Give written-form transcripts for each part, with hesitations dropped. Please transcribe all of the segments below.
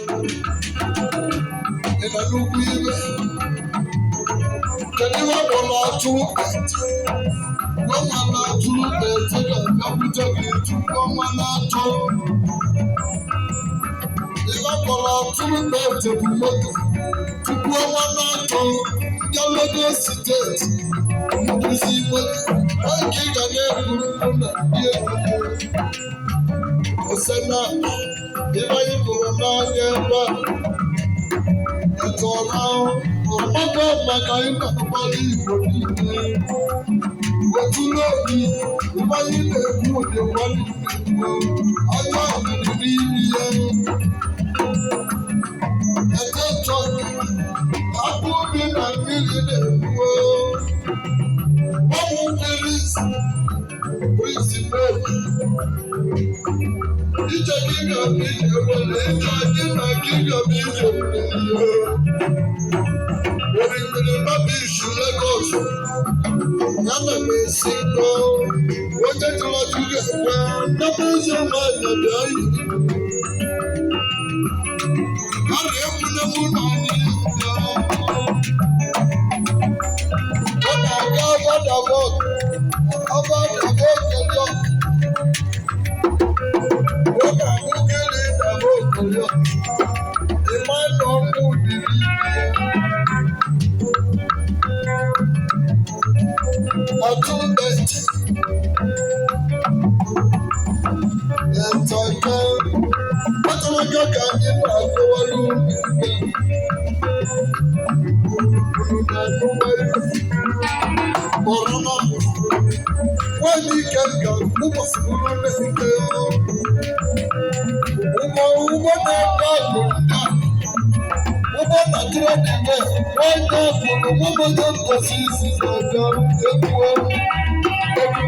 In a new week, can you have one or two? One or two, take a capital into one or two. If I call out two beds to promote to one or two, your logo state. You see what I can't get a Osana, if I go on, it's all around. Oh, my God, my kind of body, but you know me, if I need a good one, I want to be a good talk. I put in a million world. What would this principle? It's a king of Israel, it's a king of Israel. What if the baby should let go? Yàrá mi sí lọ, wọ́n jẹ́ tí wọ́n ti rẹ̀ wá, lọ́pọ̀ ṣe máa yàgbé ayé. Àrẹ ẹ̀kúnlẹ́kún náà ní ìyá. Ọba àgá ọba dàbọ̀ kẹjọ. Ọba àgókèrè dàbọ̀ kẹjọ. Ìmọ̀ ẹ̀dọ̀ mú ìrírí. Ọdún bẹ̀tì. Ẹ̀tọ́ kan. Ọjọ́ kan nínú àgbéwọ́lú ọ̀rọ̀ náà wọ́n ní kẹ́kẹ́ púpọ̀ sí wọn lẹ́sìkẹ́ ọmọ náà bá lò dá ọmọ nàìjíríà nìyẹn wọ́n ní ọkùnrin wọ́n mọ̀ tó pọ̀ sí ìsinsìn ọjọ́ ẹkú ẹkú.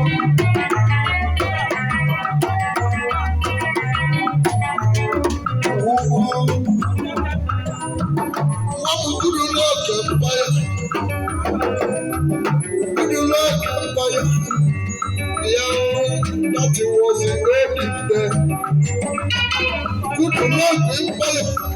That was a great day. Good to know,